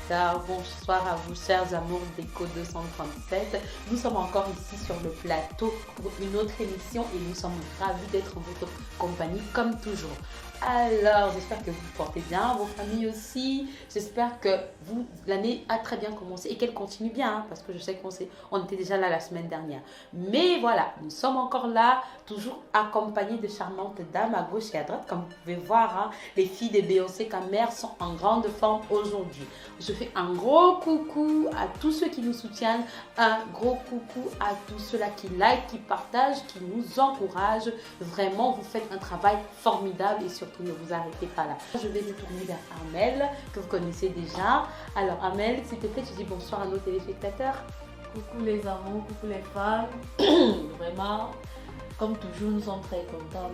téléspectateurs, bonsoir à vous chers amours d'Echo 237. Nous sommes encore ici sur le plateau pour une autre émission et nous sommes ravis d'être en votre compagnie comme toujours. Alors, j'espère que vous vous portez bien, vos familles aussi. J'espère que l'année a très bien commencé et qu'elle continue bien, hein, parce que je sais on était déjà là la semaine dernière. Mais voilà, nous sommes encore là, toujours accompagnés de charmantes dames à gauche et à droite. Comme vous pouvez voir, hein, les filles de Beyoncé Camer sont en grande forme aujourd'hui. Je fais un gros coucou à tous ceux qui nous soutiennent, un gros coucou à tous ceux-là qui like, qui partagent, qui nous encouragent. Vraiment, vous faites un travail formidable et surtout ne vous arrêtez pas là. Je vais me tourner vers Amel, que vous connaissez déjà. Alors Amel, s'il te plaît, tu dis bonsoir à nos téléspectateurs. Coucou les amours, coucou les fans. Vraiment, comme toujours, nous sommes très contents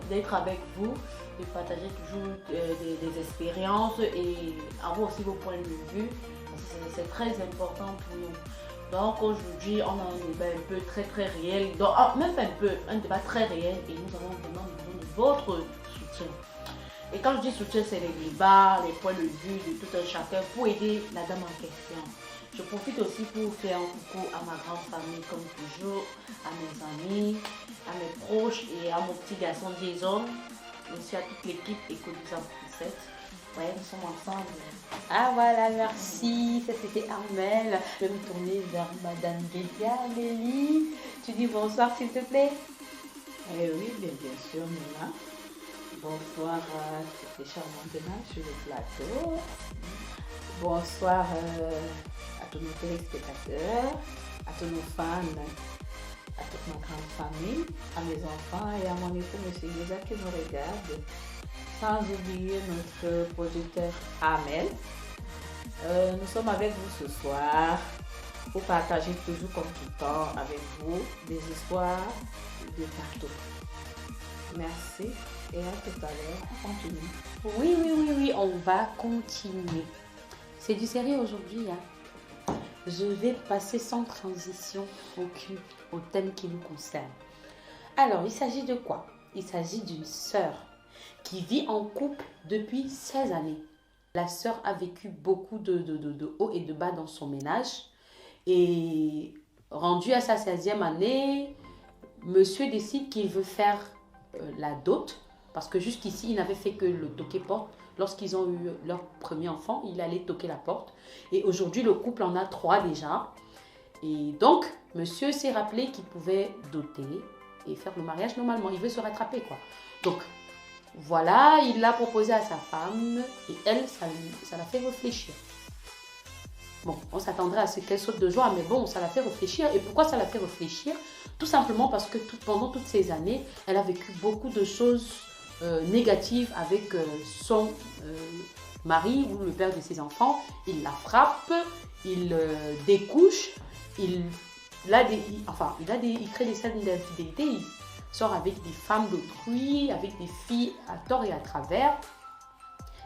d'être avec vous, de partager toujours des expériences et avoir aussi vos points de vue. C'est très important pour nous. Donc aujourd'hui, on a un débat un peu très réel, donc, même un débat très réel et nous avons vraiment besoin de votre soutien. Et quand je dis soutien, c'est les débats, les points de vue de tout un chacun pour aider la dame en question. Je profite aussi pour faire un coucou à ma grande famille, comme toujours, à mes amis, à mes proches et à mon petit garçon Jason, aussi à toute l'équipe Echo 237. Ouais, nous sommes ensemble. Ah voilà, merci. Ça c'était Armel. Je vais me tourner vers Madame Bédia, Amélie. Tu dis bonsoir s'il te plaît. Oui, bien sûr, Nina. Bonsoir à toutes les charmantes dames sur le plateau. Bonsoir à tous nos téléspectateurs, à tous nos fans, à toute ma grande famille, à mes enfants et à mon époux, M. Yéza, qui nous regarde. Sans oublier notre producteur Amel. Nous sommes avec vous ce soir pour partager toujours comme tout le temps avec vous des histoires de partout. Merci et à tout à l'heure. On continue. Oui, on va continuer. C'est du sérieux aujourd'hui. Hein. Je vais passer sans transition aucune au thème qui nous concerne. Alors, il s'agit de quoi? Il s'agit d'une sœur qui vit en couple depuis 16 années. La sœur a vécu beaucoup de hauts et de bas dans son ménage. Et rendu à sa 16e année, monsieur décide qu'il veut faire la dot. Parce que jusqu'ici, il n'avait fait que le toquer porte. Lorsqu'ils ont eu leur premier enfant, il allait toquer la porte. Et aujourd'hui, le couple en a 3 déjà. Et donc, monsieur s'est rappelé qu'il pouvait doter et faire le mariage normalement. Il veut se rattraper, quoi. Donc, voilà, il l'a proposé à sa femme et elle, ça l'a fait réfléchir. Bon, on s'attendrait à ce qu'elle saute de joie, mais bon, ça l'a fait réfléchir. Et pourquoi ça l'a fait réfléchir? Tout simplement parce que pendant toutes ces années, elle a vécu beaucoup de choses négatives avec son mari ou le père de ses enfants. Il la frappe, il découche, il crée des scènes d'infidélité. Il sort avec des femmes d'autrui, avec des filles à tort et à travers.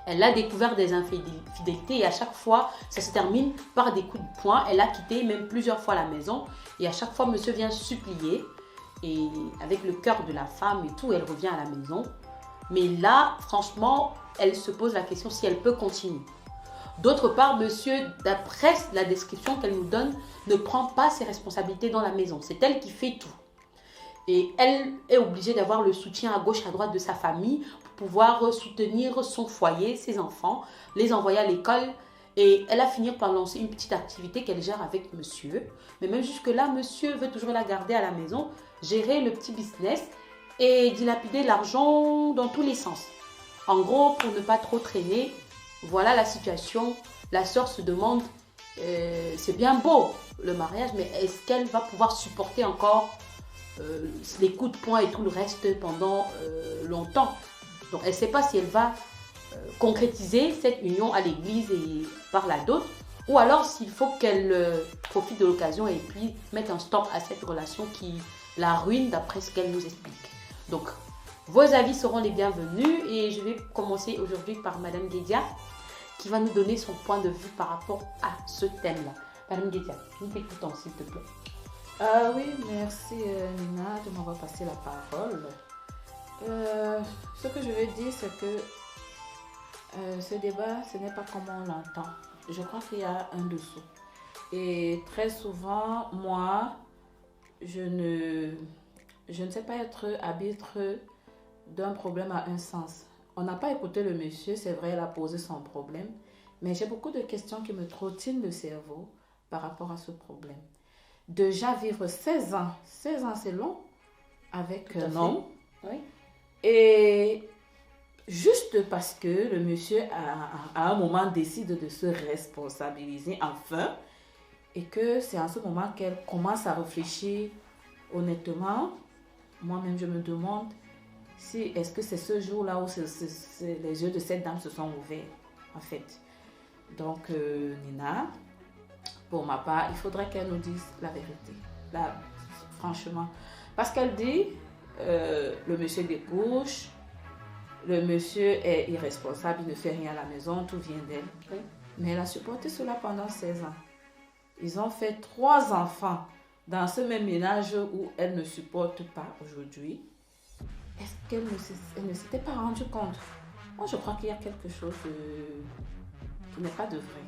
Elle a découvert des infidélités et à chaque fois, ça se termine par des coups de poing. Elle a quitté même plusieurs fois la maison et à chaque fois, monsieur vient supplier et avec le cœur de la femme et tout, elle revient à la maison. Mais là, franchement, elle se pose la question si elle peut continuer. D'autre part, monsieur, d'après la description qu'elle nous donne, ne prend pas ses responsabilités dans la maison. C'est elle qui fait tout. Et elle est obligée d'avoir le soutien à gauche, à droite de sa famille pour pouvoir soutenir son foyer, ses enfants, les envoyer à l'école. Et elle a fini par lancer une petite activité qu'elle gère avec monsieur. Mais même jusque-là, monsieur veut toujours la garder à la maison, gérer le petit business et dilapider l'argent dans tous les sens. En gros, pour ne pas trop traîner, voilà la situation. La sœur se demande, c'est bien beau le mariage, mais est-ce qu'elle va pouvoir supporter encore les coups de poing et tout le reste pendant longtemps. Donc elle ne sait pas si elle va concrétiser cette union à l'église et par la dot, ou alors s'il faut qu'elle profite de l'occasion et puis mettre un stop à cette relation qui la ruine d'après ce qu'elle nous explique. Donc vos avis seront les bienvenus et je vais commencer aujourd'hui par Madame Guédia qui va nous donner son point de vue par rapport à ce thème-là. Madame Guédia, nous t'écoutons s'il te plaît. Oui, merci Nina de m'avoir passé la parole. Ce que je veux dire, c'est que Ce débat, ce n'est pas comme on l'entend. Je crois qu'il y a un dessous. Et très souvent, moi, je ne sais pas être arbitre d'un problème à un sens. On n'a pas écouté le monsieur, c'est vrai, il a posé son problème, mais j'ai beaucoup de questions qui me trottinent le cerveau par rapport à ce problème. Déjà vivre 16 ans c'est long, avec un homme. Oui. Et juste parce que le monsieur à un moment décide de se responsabiliser enfin, et que c'est en ce moment qu'elle commence à réfléchir honnêtement, moi-même je me demande si est-ce que c'est ce jour-là où les yeux de cette dame se sont ouverts, en fait. Donc, Nina, pour ma part, il faudrait qu'elle nous dise la vérité, là, franchement. Parce qu'elle dit, le monsieur découche, le monsieur est irresponsable, il ne fait rien à la maison, tout vient d'elle. Oui. Mais elle a supporté cela pendant 16 ans. Ils ont fait 3 enfants dans ce même ménage où elle ne supporte pas aujourd'hui. Est-ce qu'elle ne s'était pas rendue compte? Moi, je crois qu'il y a quelque chose qui n'est pas de vrai.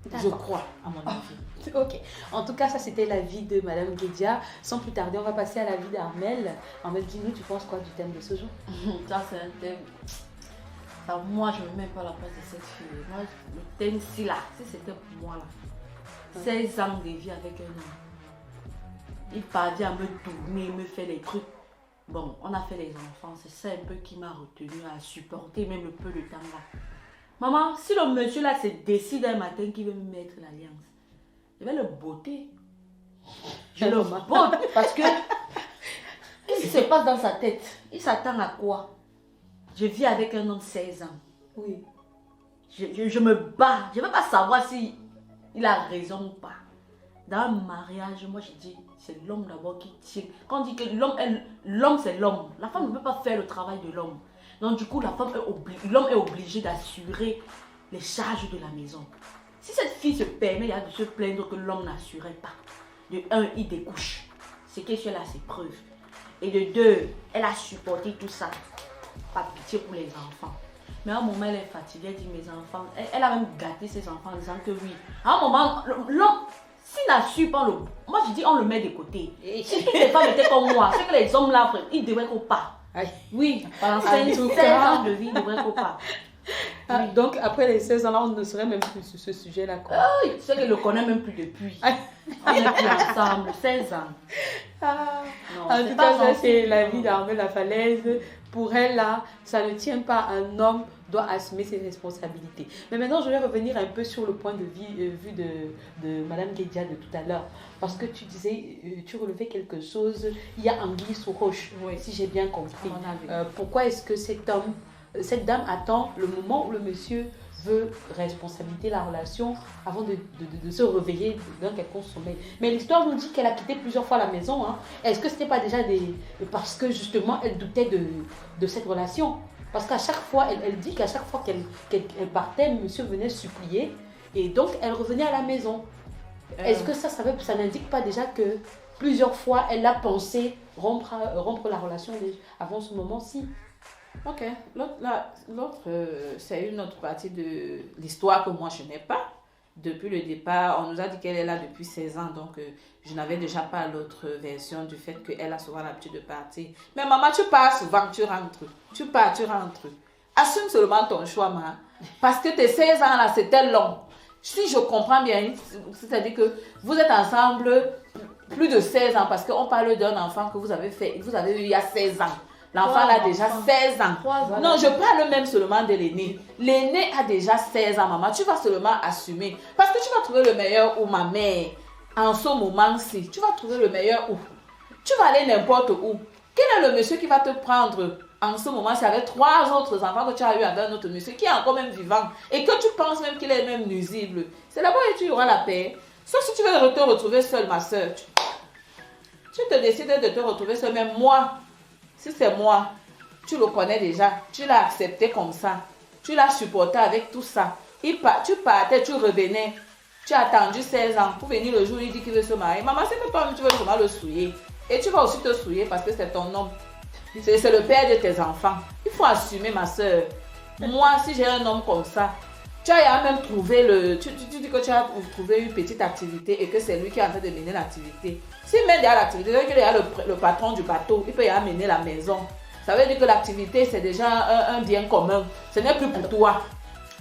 D'accord. Je crois, à mon avis. Ok. En tout cas, ça c'était l'avis de Madame Guédia. Sans plus tarder, on va passer à l'avis d'Armel. Armel, dis-nous, tu penses quoi du thème de ce jour? Ça, c'est un thème. Ça, moi, je ne me mets pas à la place de cette fille. Moi, le thème, si là, si c'était pour moi, là, 16 ans de vie avec un homme. Il parvient à me tourner, me fait des trucs. Bon, on a fait les enfants, c'est ça un peu qui m'a retenu à supporter même le peu de temps là. Maman, si le monsieur là se décide un matin qu'il veut me mettre l'alliance, je vais le botter. Je le botte parce que qu'est-ce qui se passe dans sa tête? Il s'attend à quoi? Je vis avec un homme de 16 ans. Oui. Je me bats. Je ne veux pas savoir si il a raison ou pas. Dans un mariage, moi je dis, c'est l'homme d'abord qui tient. Quand on dit que l'homme c'est l'homme, la femme ne peut pas faire le travail de l'homme. Donc du coup, l'homme est obligé d'assurer les charges de la maison. Si cette fille se permet de se plaindre que l'homme n'assurait pas, de un, il découche. C'est qu'elle fait là ses preuves. Et de deux, elle a supporté tout ça. Pas pitié pour les enfants. Mais à un moment, elle est fatiguée, elle dit mes enfants. Elle a même gâté ses enfants en disant que oui. À un moment, l'homme, s'il n'assure pas moi je dis on le met de côté. Si toutes les femmes étaient comme moi, c'est que les hommes là, ils devraient qu'on part. Oui, pendant 16 ans de vie, ils devraient qu'on part. Ah, oui. Donc après les 16 ans là, on ne serait même plus sur ce sujet-là. C'est qu'elle ne le connaît même plus depuis. On n'est plus ensemble, 16 ans. Non, en tout cas, ça c'est la vie d'Armel La Falaise. Pour elle là, ça ne tient pas. Un homme doit assumer ses responsabilités. Mais maintenant, je vais revenir un peu sur le point de vue de Madame Guédia de tout à l'heure. Parce que tu disais, tu relevais quelque chose. Il y a anguille sous roche, oui, si j'ai bien compris. Pourquoi est-ce que cette dame attend le moment où le monsieur veut responsabiliser la relation avant de se réveiller d'un quelconque sommeil? Mais l'histoire nous dit qu'elle a quitté plusieurs fois la maison. Hein. Est-ce que ce n'était pas déjà parce que justement elle doutait de cette relation? Parce qu'à chaque fois, elle dit qu'à chaque fois qu'elle partait, monsieur venait supplier et donc elle revenait à la maison. Est-ce que ça n'indique pas déjà que plusieurs fois elle a pensé rompre la relation avant ce moment-ci? Ok, l'autre c'est une autre partie de l'histoire que moi je n'ai pas. Depuis le départ, on nous a dit qu'elle est là depuis 16 ans, donc je n'avais déjà pas l'autre version du fait qu'elle a souvent l'habitude de partir. Mais maman, tu pars souvent, tu rentres. Tu pars, tu rentres. Assume seulement ton choix, maman. Parce que tes 16 ans là, c'était long. Si je comprends bien, c'est-à-dire que vous êtes ensemble plus de 16 ans, parce qu'on parle d'un enfant que vous avez eu il y a 16 ans. L'enfant a déjà 16 ans. Non, je parle même seulement de l'aîné. L'aîné a déjà 16 ans, maman. Tu vas seulement assumer. Parce que tu vas trouver le meilleur où, ma mère. En ce moment-ci, tu vas trouver le meilleur où. Tu vas aller n'importe où. Quel est le monsieur qui va te prendre en ce moment-ci avec 3 autres enfants que tu as eu avec un autre monsieur qui est encore même vivant et que tu penses même qu'il est même nuisible? C'est là-bas où tu auras la paix. Sauf si tu veux te retrouver seule, ma soeur. Tu te décides de te retrouver seule. Mais moi, si c'est moi, tu le connais déjà, tu l'as accepté comme ça, tu l'as supporté avec tout ça. Tu partais, tu revenais, tu as attendu 16 ans pour venir le jour où il dit qu'il veut se marier. Maman, c'est que toi, tu veux vraiment le souiller. Et tu vas aussi te souiller parce que c'est ton homme. C'est le père de tes enfants. Il faut assumer, ma soeur. Moi, si j'ai un homme comme ça, tu as même trouvé tu dis que tu as trouvé une petite activité et que c'est lui qui est en train de mener l'activité. S'il mène déjà l'activité, ça veut dire qu'il y a le patron du bateau, il peut y amener la maison. Ça veut dire que l'activité, c'est déjà un bien commun. Ce n'est plus pour toi.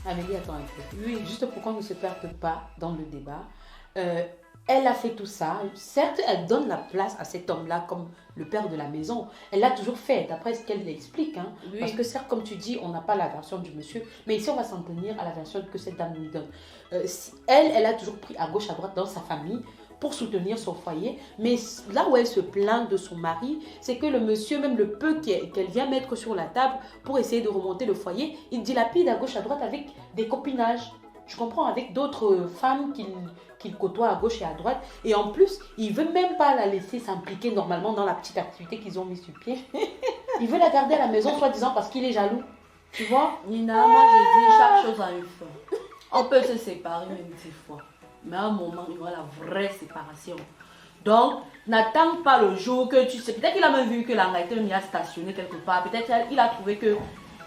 Amélie, attends un peu. Oui, juste pour qu'on ne se perde pas dans le débat. Elle a fait tout ça. Certes, elle donne la place à cet homme-là comme le père de la maison. Elle l'a toujours fait, d'après ce qu'elle l'explique. Hein. Oui. Parce que certes, comme tu dis, on n'a pas la version du monsieur. Mais ici, on va s'en tenir à la version que cette dame nous donne. Elle a toujours pris à gauche, à droite dans sa famille pour soutenir son foyer. Mais là où elle se plaint de son mari, c'est que le monsieur, même le peu qu'elle vient mettre sur la table pour essayer de remonter le foyer, il dilapide à gauche, à droite avec des copinages. Je comprends, avec d'autres femmes qu'il côtoie à gauche et à droite. Et en plus, il ne veut même pas la laisser s'impliquer normalement dans la petite activité qu'ils ont mis sur pied. Il veut la garder à la maison, soi-disant parce qu'il est jaloux. Tu vois? Nina, moi je dis chaque chose a une fin. On peut se séparer même 10 fois. Mais à un moment, il y aura la vraie séparation. Donc, n'attends pas le jour que tu sais. Peut-être qu'il a même vu que la Gaëtan a stationné quelque part. Peut-être qu'il a trouvé que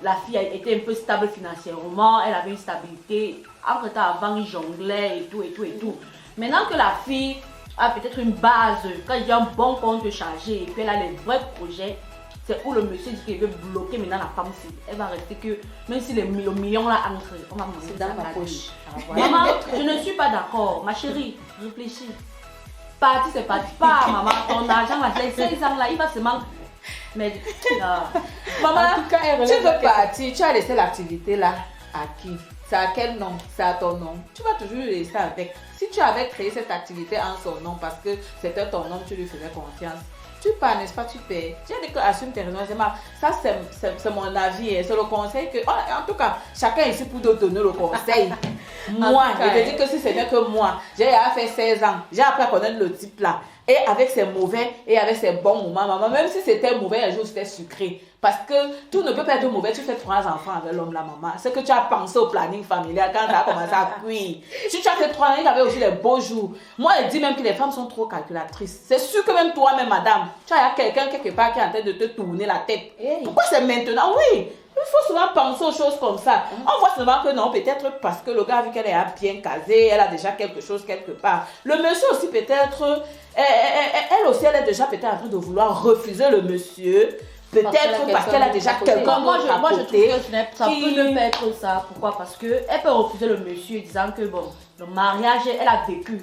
la fille était un peu stable financièrement. Elle avait une stabilité. Entre-temps, avant, il jonglait et tout, et tout, et tout. Maintenant que la fille a peut-être une base, quand il y a un bon compte chargé et puis elle a les vrais projets, c'est où le monsieur dit qu'il veut bloquer maintenant la femme. Elle va rester que, même si le million là entre, on va manger dans ma poche. Maman, je ne suis pas d'accord. Ma chérie, réfléchis. Parti, c'est parti. Pas, maman, ton argent là, les 16 ans là, il va se manquer. Mais, maman, en tout cas, tu veux partir, tu as laissé l'activité là à qui? C'est à quel nom? C'est à ton nom. Tu vas toujours le laisser avec. Si tu avais créé cette activité en son nom parce que c'était ton nom, tu lui faisais confiance. Tu pars, n'est-ce pas, tu paies. J'ai dit que assume tes raisons. Ça, c'est mon avis. C'est le conseil que... En tout cas, chacun est ici pour te donner le conseil. Moi, je te dis que si ce n'est que moi, j'ai fait 16 ans. J'ai appris à connaître le type là. Et avec ses mauvais et avec ses bons moments, maman, même si c'était mauvais, un jour c'était sucré. Parce que tout ne peut pas être mauvais. Tu fais 3 enfants avec l'homme là, maman. C'est que tu as pensé au planning familial quand tu as commencé à cuire. Si tu as fait 3 ans, il avait aussi les beaux jours. Moi, elle dit même que les femmes sont trop calculatrices. C'est sûr que même toi-même, madame, tu as quelqu'un quelque part qui est en train de te tourner la tête. Hey. Pourquoi c'est maintenant? Oui, il faut souvent penser aux choses comme ça. On voit seulement que non, peut-être parce que le gars, vu qu'elle est bien casée, elle a déjà quelque chose quelque part. Le monsieur aussi, peut-être, elle aussi, elle est déjà peut-être en train de vouloir refuser le monsieur. Peut-être parce qu'elle a déjà quelqu'un d'autre à côté. Ça peut ne pas être ça. Pourquoi? Parce qu'elle peut refuser le monsieur disant que bon, le mariage, elle a vécu.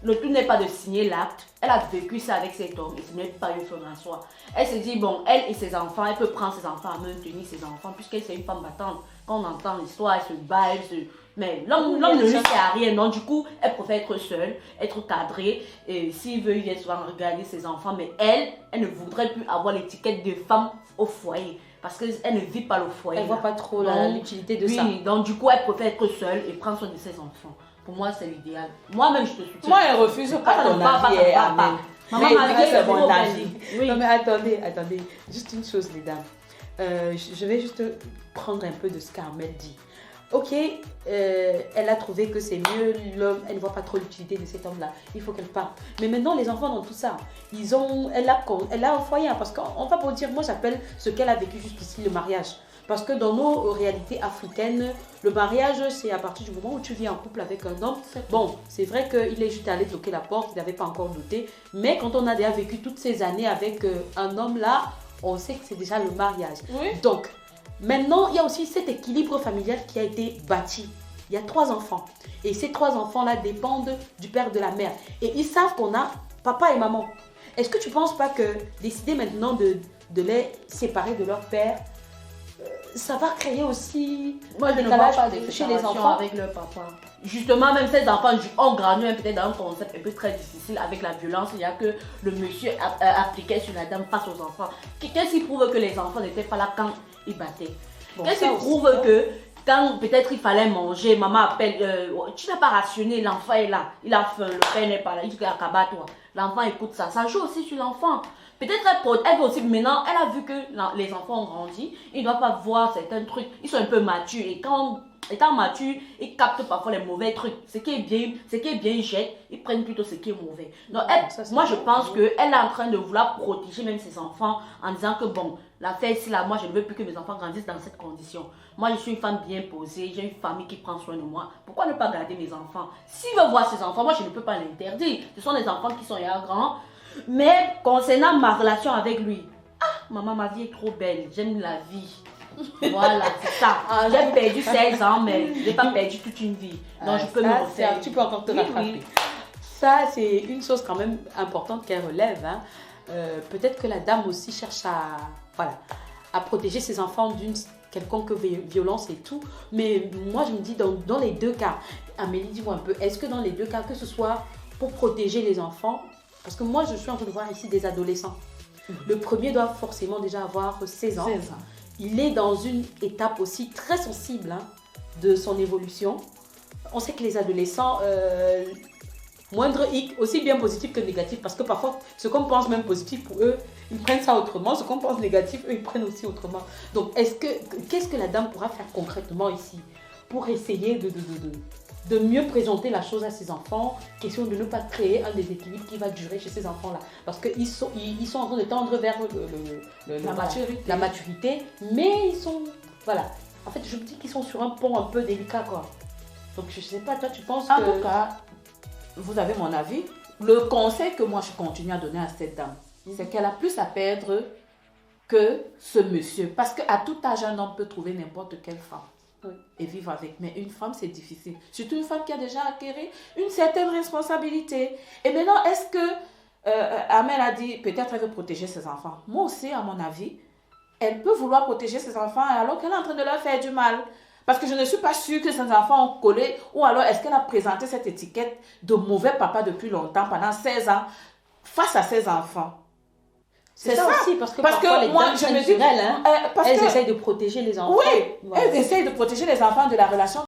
Le tout n'est pas de signer l'acte. Elle a vécu ça avec cet homme et ce n'est pas une fin en soi. Elle se dit, bon, elle et ses enfants, elle peut prendre ses enfants à maintenir ses enfants puisqu'elle c'est une femme battante. Quand on entend l'histoire, elle se bat, mais l'homme ne lui sert à rien. Donc, du coup, elle préfère être seule, être cadrée. Et s'il veut, il vient souvent regarder ses enfants. Mais elle ne voudrait plus avoir l'étiquette de femme au foyer. Parce qu'elle ne vit pas le foyer. Elle ne voit pas trop l'utilité de ça. Oui, donc du coup, elle préfère être seule et prendre soin de ses enfants. Pour moi, c'est l'idéal. Moi-même, je te soutiens. Moi, elle refuse pas ton avis. Maman, c'est mon avis. Oui. Non, mais attendez. Juste une chose, les dames. Je vais juste prendre un peu de ce qu'Armel dit. Ok, elle a trouvé que c'est mieux, l'homme, elle ne voit pas trop l'utilité de cet homme-là. Il faut qu'elle parte. Mais maintenant, les enfants dans tout ça, elle a un foyer. Parce qu'on va pas dire, moi j'appelle ce qu'elle a vécu jusqu'ici le mariage. Parce que dans nos réalités africaines, le mariage, c'est à partir du moment où tu vis en couple avec un homme. Bon, c'est vrai qu'il est juste allé toquer la porte, il n'avait pas encore douté. Mais quand on a déjà vécu toutes ces années avec un homme là, on sait que c'est déjà le mariage. Oui. Donc, maintenant, il y a aussi cet équilibre familial qui a été bâti. Il y a 3 enfants. Et ces 3 enfants-là dépendent du père, de la mère. Et ils savent qu'on a papa et maman. Est-ce que tu ne penses pas que décider maintenant de les séparer de leur père, ça va créer aussi un décalage chez les enfants avec leur papa? Justement, même ces enfants ont grandi peut-être dans un concept un peu très difficile avec la violence. Il y a que le monsieur appliquait sur la dame face aux enfants. Qu'est-ce qui prouve que les enfants n'étaient pas là quand ils battaient? Qu'est-ce qui prouve que quand peut-être il fallait manger, maman appelle, tu n'as pas rationné, l'enfant est là, il a faim, le père n'est pas là, il dit accabats-toi. L'enfant écoute ça, ça joue aussi sur l'enfant. Peut-être elle peut aussi, maintenant, elle a vu que les enfants ont grandi, ils ne doivent pas voir certains trucs, ils sont un peu matures. Et quand, étant matures, ils captent parfois les mauvais trucs. Ce qui est bien, ils jettent, ils prennent plutôt ce qui est mauvais. Donc, moi, je pense qu'elle est en train de vouloir protéger même ses enfants en disant que bon, l'affaire ici, là, moi, je ne veux plus que mes enfants grandissent dans cette condition. Moi, je suis une femme bien posée, j'ai une famille qui prend soin de moi. Pourquoi ne pas garder mes enfants? S'il veut voir ses enfants, moi, je ne peux pas l'interdire. Ce sont des enfants qui sont déjà grands. Mais concernant ma relation avec lui, maman, ma vie est trop belle, j'aime la vie. Voilà, c'est ça. J'ai perdu 16 ans, mais je n'ai pas perdu toute une vie. Donc, je peux me refaire. Tu peux encore te rattraper. Oui. Ça, c'est une chose quand même importante qu'elle relève. Hein. Peut-être que la dame aussi cherche à protéger ses enfants d'une quelconque violence et tout. Mais moi, je me dis, dans les deux cas, Amélie, dis-moi un peu, est-ce que dans les deux cas, que ce soit pour protéger les enfants, parce que moi, je suis en train de voir ici des adolescents. Le premier doit forcément déjà avoir 16 ans. 16 ans. Il est dans une étape aussi très sensible de son évolution. On sait que les adolescents, moindre hic, aussi bien positif que négatif, parce que parfois, ce qu'on pense même positif pour eux, ils prennent ça autrement. Ce qu'on pense négatif, eux, ils prennent aussi autrement. Donc, qu'est-ce que la dame pourra faire concrètement ici pour essayer de mieux présenter la chose à ses enfants? Question de ne pas créer un déséquilibre qui va durer chez ces enfants-là. Parce qu'ils sont en train de tendre vers la maturité, mais ils sont... Voilà. En fait, je me dis qu'ils sont sur un pont un peu délicat, quoi. Donc, je ne sais pas, toi, tu penses En tout cas, vous avez mon avis. Le conseil que moi, je continue à donner à cette dame, c'est qu'elle a plus à perdre que ce monsieur. Parce qu'à tout âge, un homme peut trouver n'importe quelle femme. Oui. Et vivre avec. Mais une femme, c'est difficile. Surtout une femme qui a déjà acquis une certaine responsabilité. Et maintenant, est-ce que Amel a dit, peut-être elle veut protéger ses enfants. Moi aussi, à mon avis, elle peut vouloir protéger ses enfants alors qu'elle est en train de leur faire du mal. Parce que je ne suis pas sûre que ses enfants ont collé, ou alors est-ce qu'elle a présenté cette étiquette de mauvais papa depuis longtemps, pendant 16 ans, face à ses enfants. C'est ça aussi, parce que que moi, je me dis, elles essayent de protéger les enfants. Oui, elles essayent de protéger les enfants de la relation